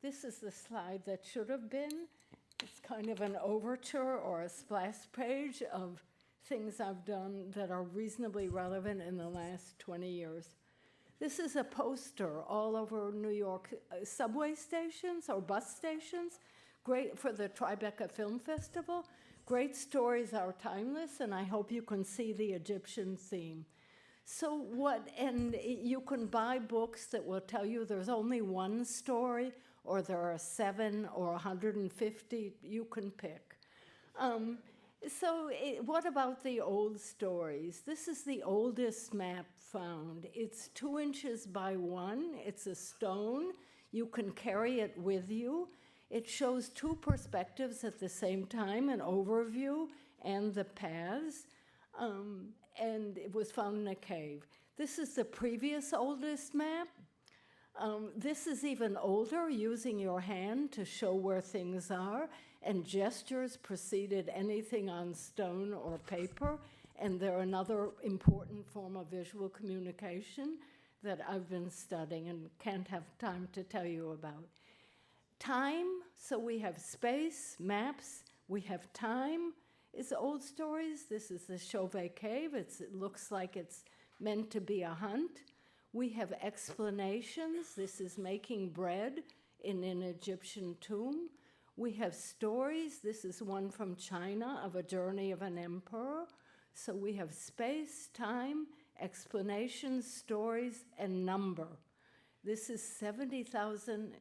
This is the slide that should have been. It's kind of an overture or a splash page of things I've done that are reasonably relevant in the last 20 years. This is a poster all over New York subway stations or bus stations, great for the Tribeca Film Festival. Great stories are timeless, and I hope you can see the Egyptian theme. And you can buy books that will tell you there's only one story, or there are 7 or 150, you can pick. What about the old stories? This is the oldest map found. It's 2 inches by 1. It's a stone. You can carry it with you. It shows 2 perspectives at the same time, an overview and the paths. And it was found in a cave. This is the previous oldest map. This is even older, using your hand to show where things are, and gestures preceded anything on stone or paper, and they're another important form of visual communication that I've been studying and can't have time to tell you about. Time, so we have space, maps, we have time. It's old stories. This is the Chauvet Cave. It looks like it's meant to be a hunt. We have explanations. This is making bread in an Egyptian tomb. We have stories. This is one from China of a journey of an emperor. So we have space, time, explanations, stories, and number. This is 70,000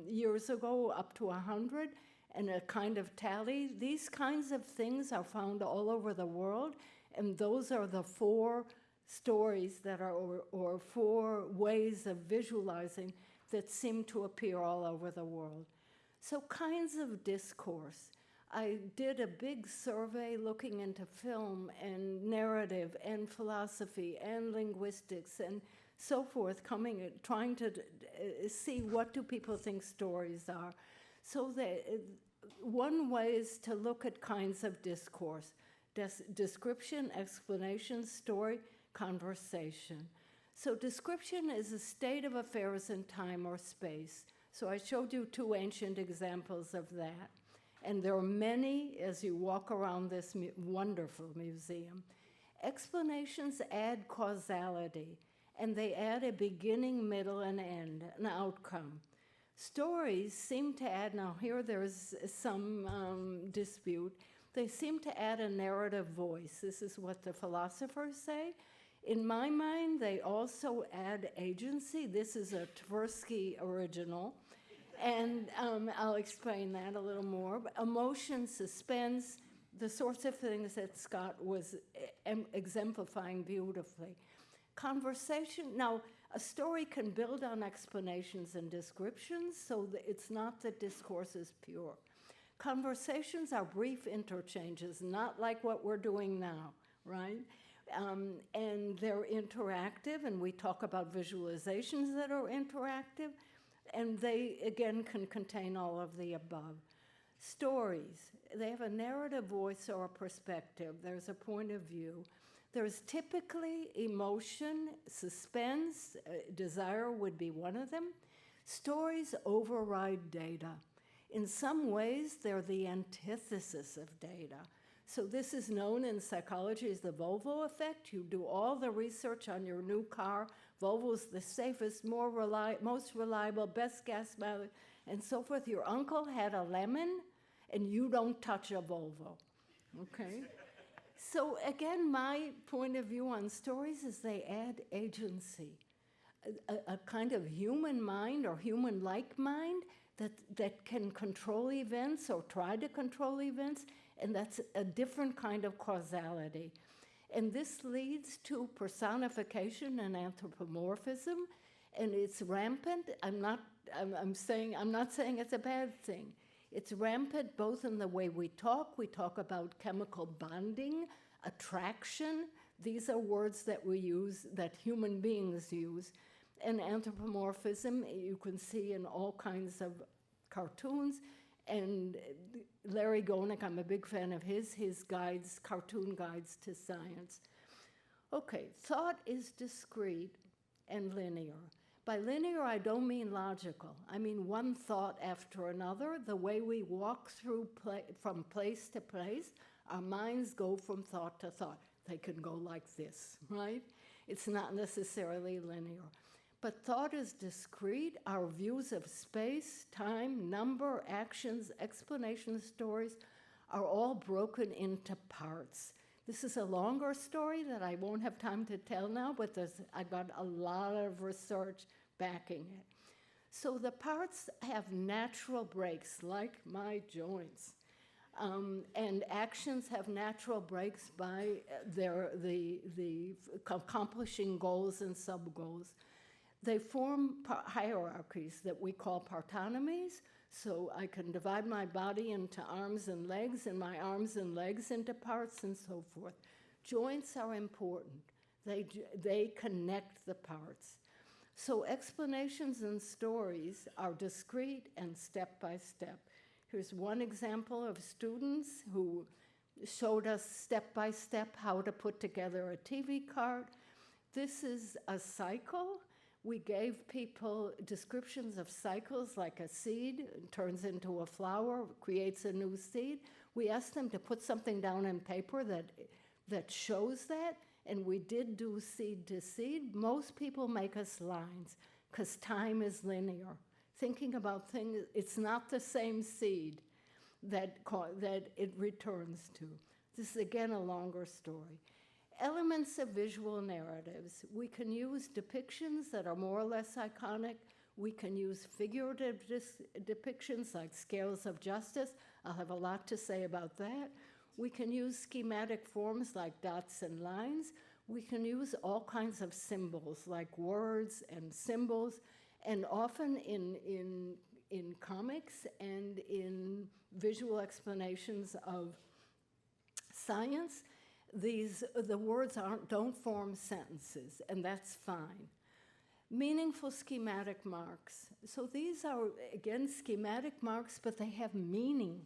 years ago, up to 100. And a kind of tally. These kinds of things are found all over the world, and those are the 4 stories that are, or 4 ways of visualizing that seem to appear all over the world. So kinds of discourse. I did a big survey looking into film and narrative and philosophy and linguistics and so forth, trying to see what do people think stories are. So one way is to look at kinds of discourse: description, explanation, story, conversation. So description is a state of affairs in time or space. So I showed you 2 ancient examples of that. And there are many as you walk around this wonderful museum. Explanations add causality, and they add a beginning, middle, and end, an outcome. Stories seem to add, now here there's some dispute, they seem to add a narrative voice. This is what the philosophers say. In my mind, they also add agency. This is a TVERSKY original, and I'll explain that a little more. But emotion, suspense, the sorts of things that Scott was exemplifying beautifully. Conversation, now, a story can build on explanations and descriptions, so that it's not that discourse is pure. Conversations are brief interchanges, not like what we're doing now, right? And they're interactive, and we talk about visualizations that are interactive, and they, again, can contain all of the above. Stories, they have a narrative voice or a perspective. There's a point of view. There's typically emotion, suspense, desire would be one of them. Stories override data. In some ways, they're the antithesis of data. So this is known in psychology as the Volvo effect. You do all the research on your new car. Volvo's the safest, most reliable, best gas mileage, and so forth. Your uncle had a lemon, and you don't touch a Volvo, okay? So again, my point of view on stories is they add agency, a kind of human mind or human-like mind that can control events or try to control events, and that's a different kind of causality. And this leads to personification and anthropomorphism, and it's rampant. I'm not saying it's a bad thing. It's rampant both in the way we talk about chemical bonding, attraction. These are words that we use, that human beings use. And anthropomorphism, you can see in all kinds of cartoons. And Larry Gonick, I'm a big fan of his guides, cartoon guides to science. Okay, thought is discrete and linear. By linear, I don't mean logical. I mean one thought after another. The way we walk through from place to place, our minds go from thought to thought. They can go like this, right? It's not necessarily linear. But thought is discrete. Our views of space, time, number, actions, explanation stories are all broken into parts. This is a longer story that I won't have time to tell now, but I got a lot of research backing it. So the parts have natural breaks, like my joints. And actions have natural breaks by the accomplishing goals and sub-goals. They form hierarchies that we call partonomies. So I can divide my body into arms and legs, and my arms and legs into parts, and so forth. Joints are important. They connect the parts. So explanations and stories are discrete and step by step. Here's one example of students who showed us step by step how to put together a TV card. This is a cycle. We gave people descriptions of cycles, like a seed turns into a flower, creates a new seed. We asked them to put something down on paper that shows that, and we did do seed to seed. Most people make us lines because time is linear. Thinking about things, it's not the same seed that it returns to. This is, again, a longer story. Elements of visual narratives. We can use depictions that are more or less iconic. We can use figurative depictions like scales of justice. I'll have a lot to say about that. We can use schematic forms like dots and lines. We can use all kinds of symbols like words and symbols, and often in comics and in visual explanations of science, the words don't form sentences, and that's fine. Meaningful schematic marks. So these are, again, schematic marks, but they have meaning.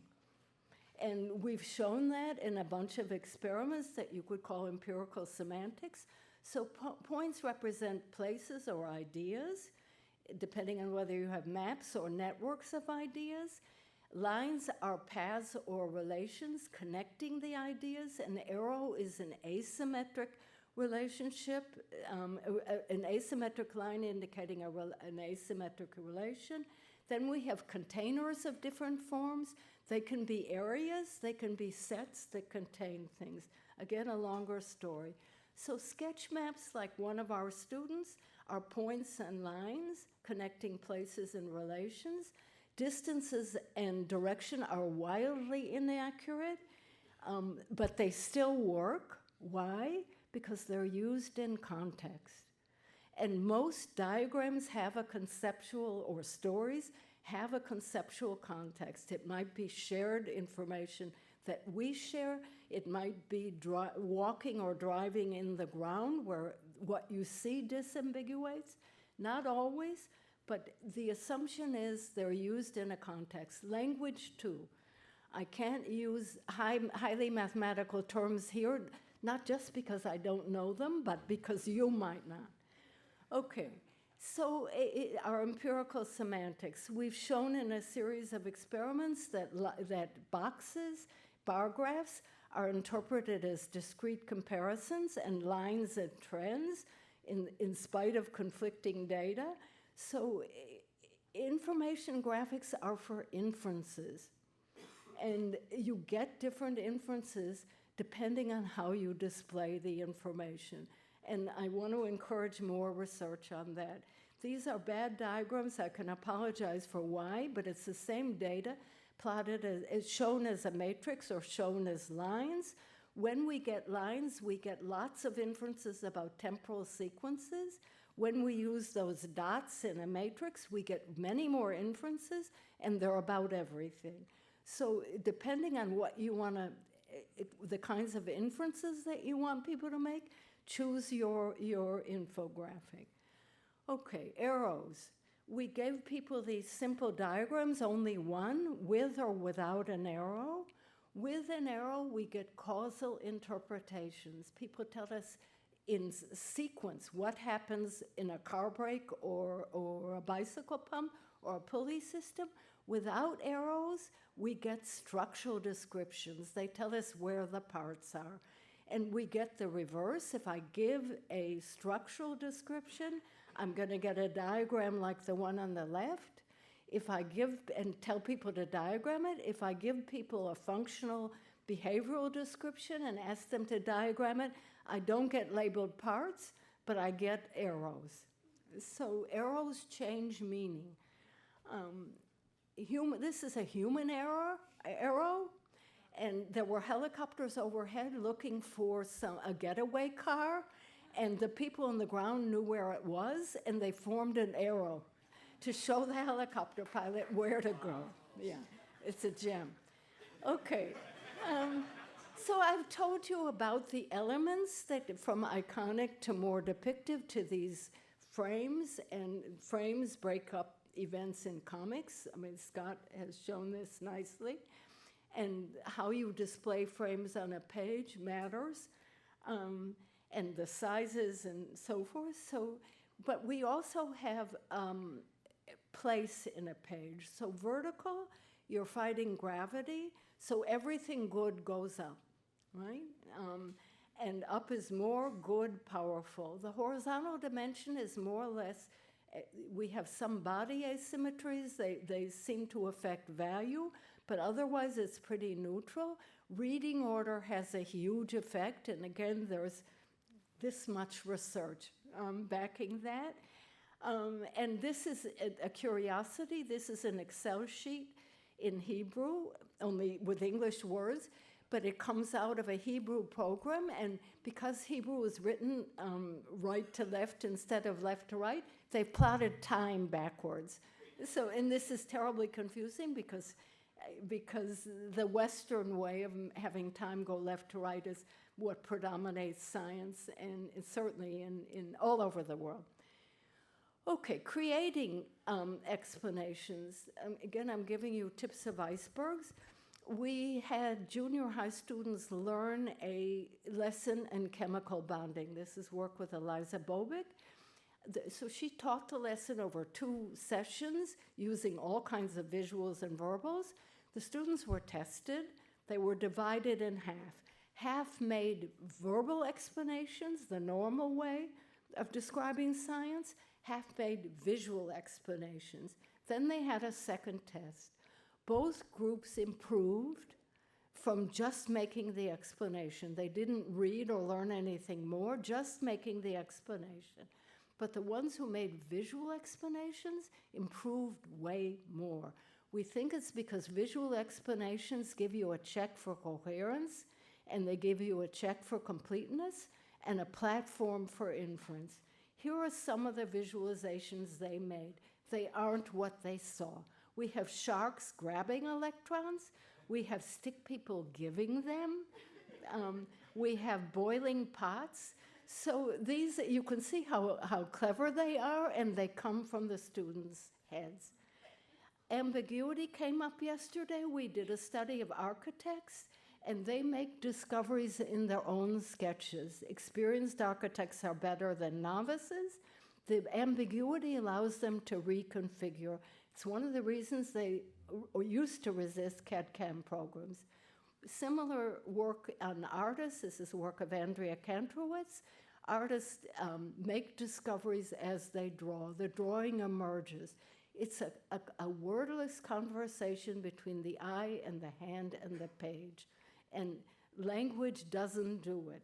And we've shown that in a bunch of experiments that you could call empirical semantics. So points represent places or ideas, depending on whether you have maps or networks of ideas. Lines are paths or relations connecting the ideas. An arrow is an asymmetric relationship, an asymmetric line indicating an asymmetric relation. Then we have containers of different forms. They can be areas, they can be sets that contain things. Again, a longer story. So sketch maps, like one of our students, are points and lines connecting places and relations. Distances and direction are wildly inaccurate, but they still work. Why? Because they're used in context. And most diagrams have a conceptual, or stories have a conceptual context. It might be shared information that we share. It might be walking or driving in the ground where what you see disambiguates. Not always, but the assumption is they're used in a context. Language, too. I can't use highly mathematical terms here, not just because I don't know them, but because you might not. Okay, so our empirical semantics. We've shown in a series of experiments that boxes, bar graphs, are interpreted as discrete comparisons and lines and trends in spite of conflicting data. So information graphics are for inferences. And you get different inferences depending on how you display the information. And I want to encourage more research on that. These are bad diagrams. I can apologize for why, but it's the same data plotted as shown as a matrix or shown as lines. When we get lines, we get lots of inferences about temporal sequences. When we use those dots in a matrix, we get many more inferences, and they're about everything. So depending on what you want to, the kinds of inferences that you want people to make, choose your infographic. Okay, arrows. We gave people these simple diagrams, only one, with or without an arrow. With an arrow, we get causal interpretations. People tell us, in sequence. What happens in a car brake or a bicycle pump or a pulley system? Without arrows, we get structural descriptions. They tell us where the parts are. And we get the reverse. If I give a structural description, I'm going to get a diagram like the one on the left. If I give and tell people to diagram it, if I give people a functional behavioral description and ask them to diagram it, I don't get labeled parts, but I get arrows. So arrows change meaning. This is a human arrow, and there were helicopters overhead looking for a getaway car, and the people on the ground knew where it was, and they formed an arrow to show the helicopter pilot where to go. Yeah, it's a gem. Okay. So I've told you about the elements that from iconic to more depictive to these frames, and frames break up events in comics. I mean, Scott has shown this nicely. And how you display frames on a page matters, and the sizes and so forth. But we also have place in a page. So vertical, you're fighting gravity, so everything good goes up, right? And up is more good, powerful. The horizontal dimension is more or less, we have some body asymmetries. They seem to affect value, but otherwise it's pretty neutral. Reading order has a huge effect, and again, there's this much research backing that. And this is a curiosity. This is an Excel sheet in Hebrew, only with English words, but it comes out of a Hebrew program, and because Hebrew is written right to left instead of left to right, they've plotted time backwards. So, and this is terribly confusing because the Western way of having time go left to right is what predominates science, and it's certainly in all over the world. Okay, creating explanations. Again, I'm giving you tips of icebergs. We had junior high students learn a lesson in chemical bonding. This is work with Eliza Bobick. So she taught the lesson over 2 sessions using all kinds of visuals and verbals. The students were tested. They were divided in half. Half made verbal explanations, the normal way of describing science. Half made visual explanations. Then they had a second test. Both groups improved from just making the explanation. They didn't read or learn anything more, just making the explanation. But the ones who made visual explanations improved way more. We think it's because visual explanations give you a check for coherence, and they give you a check for completeness, and a platform for inference. Here are some of the visualizations they made. They aren't what they saw. We have sharks grabbing electrons. We have stick people giving them. We have boiling pots. So these, you can see how clever they are, and they come from the students' heads. Ambiguity came up yesterday. We did a study of architects, and they make discoveries in their own sketches. Experienced architects are better than novices. The ambiguity allows them to reconfigure. It's one of the reasons they used to resist CAD/CAM programs. Similar work on artists. This is work of Andrea Kantrowitz. Artists make discoveries as they draw. The drawing emerges. It's a wordless conversation between the eye and the hand and the page. And language doesn't do it.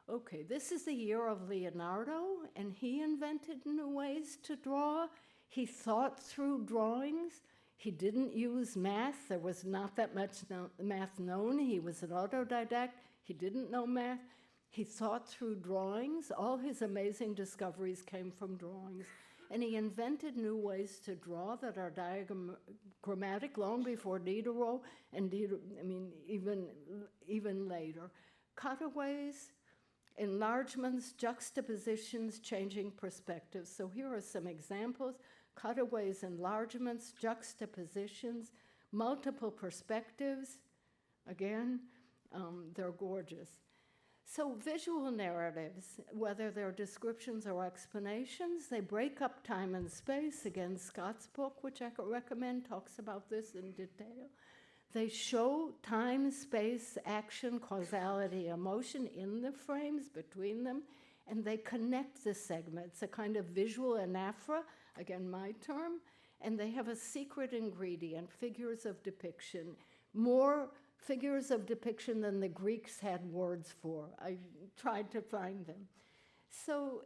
Okay, this is the year of Leonardo, and he invented new ways to draw. He thought through drawings. He didn't use math. There was not that much math known. He was an autodidact. He didn't know math. He thought through drawings. All his amazing discoveries came from drawings. And he invented new ways to draw that are diagrammatic long before Diderot, and even later. Cutaways, enlargements, juxtapositions, changing perspectives. So here are some examples. Cutaways, enlargements, juxtapositions, multiple perspectives. Again, they're gorgeous. So visual narratives, whether they're descriptions or explanations, they break up time and space. Again, Scott's book, which I could recommend, talks about this in detail. They show time, space, action, causality, emotion in the frames between them, and they connect the segments, a kind of visual anaphora, again, my term, and they have a secret ingredient, figures of depiction, more figures of depiction than the Greeks had words for. I tried to find them. So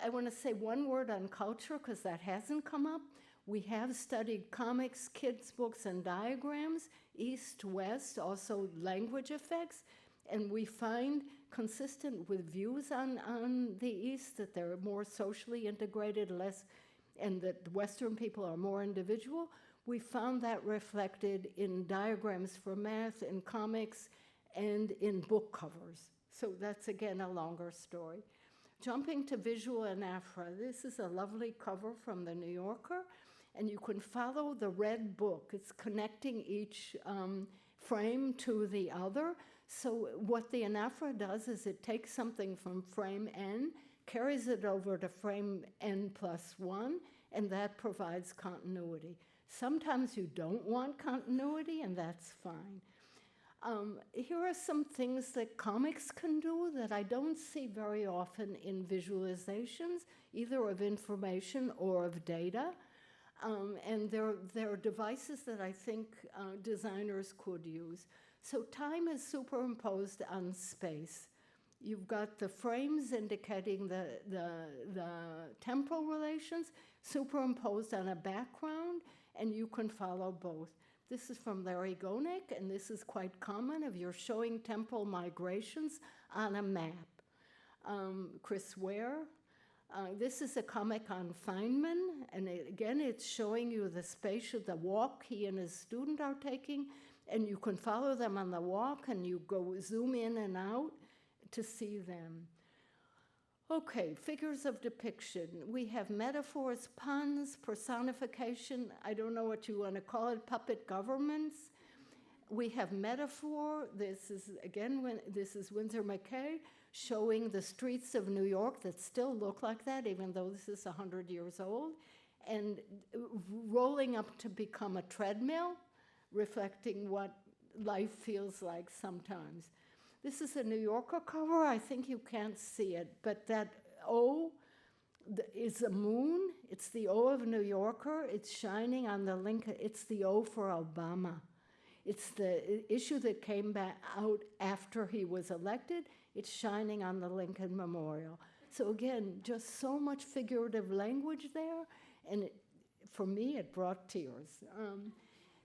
I want to say one word on culture, because that hasn't come up. We have studied comics, kids' books, and diagrams, East, West, also language effects, and we find, consistent with views on the East, that they're more socially integrated, less, and that Western people are more individual. We found that reflected in diagrams for math, in comics, and in book covers. So that's, again, a longer story. Jumping to visual anaphora, this is a lovely cover from the New Yorker, and you can follow the red book. It's connecting each frame to the other. So what the anaphora does is it takes something from frame N, carries it over to frame N+1, and that provides continuity. Sometimes you don't want continuity, and that's fine. Here are some things that comics can do that I don't see very often in visualizations, either of information or of data. And there are devices that I think designers could use. So time is superimposed on space. You've got the frames indicating the temporal relations superimposed on a background, and you can follow both. This is from Larry Gonick, and this is quite common if you're showing temporal migrations on a map. Chris Ware. This is a comic on Feynman, and again, it's showing you the spatial, the walk he and his student are taking, and you can follow them on the walk, and you go zoom in and out to see them. Okay, figures of depiction. We have metaphors, puns, personification. I don't know what you want to call it, puppet governments. We have metaphor. This is, again, this is Winsor McKay, showing the streets of New York that still look like that, even though this is 100 years old, and rolling up to become a treadmill, reflecting what life feels like sometimes. This is a New Yorker cover. I think you can't see it, but that O is a moon. It's the O of New Yorker. It's shining on the Lincoln. It's the O for Obama. It's the issue that came back out after he was elected. It's shining on the Lincoln Memorial. So again, just so much figurative language there, and for me, it brought tears.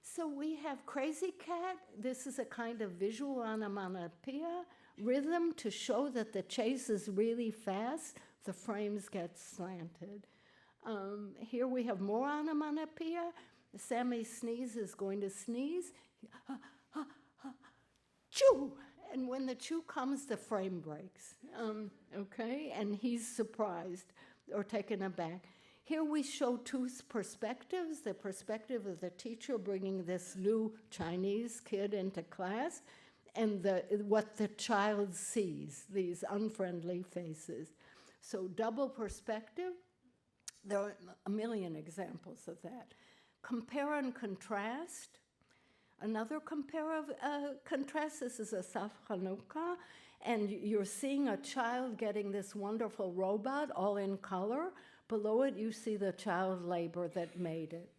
So we have Crazy Cat. This is a kind of visual onomatopoeia, rhythm to show that the chase is really fast. The frames get slanted. Here we have more onomatopoeia. Sammy Sneeze is going to sneeze. Chew! And when the chew comes, the frame breaks, okay? And he's surprised or taken aback. Here we show two perspectives, the perspective of the teacher bringing this new Chinese kid into class, and what the child sees, these unfriendly faces. So double perspective, there are a million examples of that. Compare and contrast. Another contrast, this is a Saf Hanukkah, and you're seeing a child getting this wonderful robot all in color. Below it, you see the child labor that made it.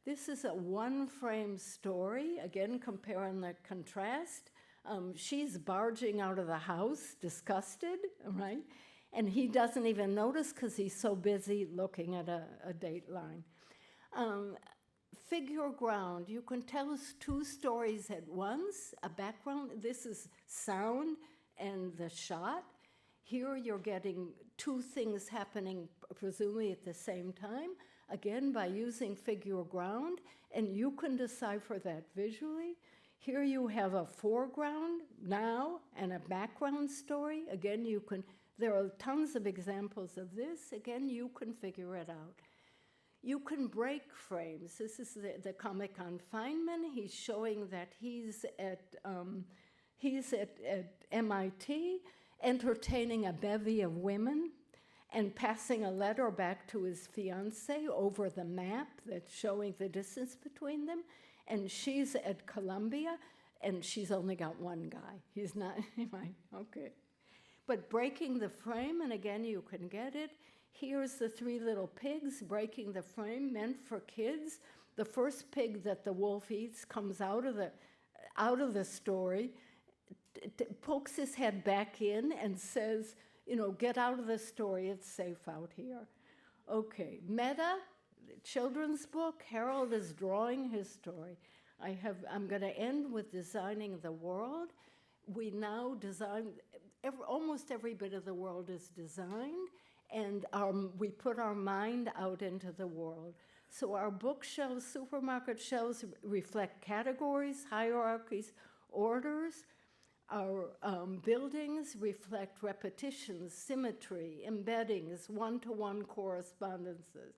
This is a one-frame story, again, comparing the contrast. She's barging out of the house, disgusted, right? And he doesn't even notice because he's so busy looking at a dateline. Figure ground, you can tell us two stories at once, a background. This is sound and the shot. Here you're getting two things happening presumably at the same time, again by using figure ground, and you can decipher that visually. Here you have a foreground now and a background story. Again, there are tons of examples of this. Again, you can figure it out. You can break frames. This is the comic on Feynman. He's showing that he's at MIT, entertaining a bevy of women and passing a letter back to his fiancée over the map that's showing the distance between them. And she's at Columbia, and she's only got one guy. He's not, okay. But breaking the frame, and again, you can get it. Here's the three little pigs breaking the frame, meant for kids. The first pig that the wolf eats comes out of the story, pokes his head back in and says, get out of the story, it's safe out here. Okay, Meta, children's book, Harold is drawing his story. I'm going to end with designing the world. We now design, almost every bit of the world is designed, and we put our mind out into the world. So our bookshelves, supermarket shelves reflect categories, hierarchies, orders. Our buildings reflect repetitions, symmetry, embeddings, one-to-one correspondences.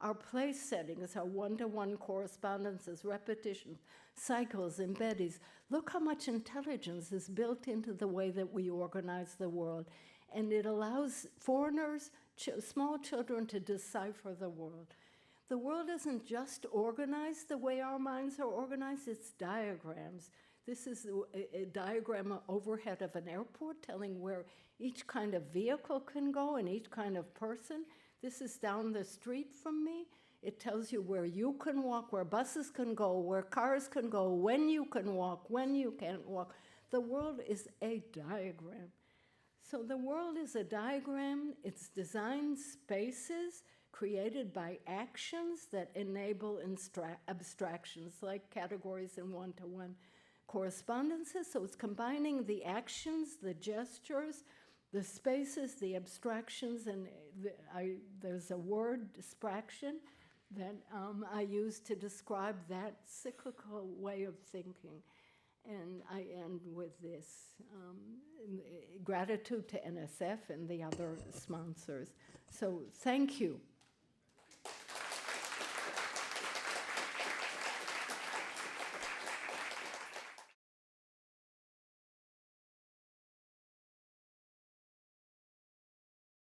Our place settings are one-to-one correspondences, repetitions, cycles, embeddings. Look how much intelligence is built into the way that we organize the world. And it allows foreigners, small children, to decipher the world. The world isn't just organized the way our minds are organized, it's diagrams. This is a diagram overhead of an airport telling where each kind of vehicle can go and each kind of person. This is down the street from me. It tells you where you can walk, where buses can go, where cars can go, when you can walk, when you can't walk. The world is a diagram. So the world is a diagram. It's designed spaces created by actions that enable abstractions, like categories and one-to-one correspondences. So it's combining the actions, the gestures, the spaces, the abstractions, and there's a word, distraction, that I use to describe that cyclical way of thinking. And I end with this. Gratitude to NSF and the other sponsors. So thank you.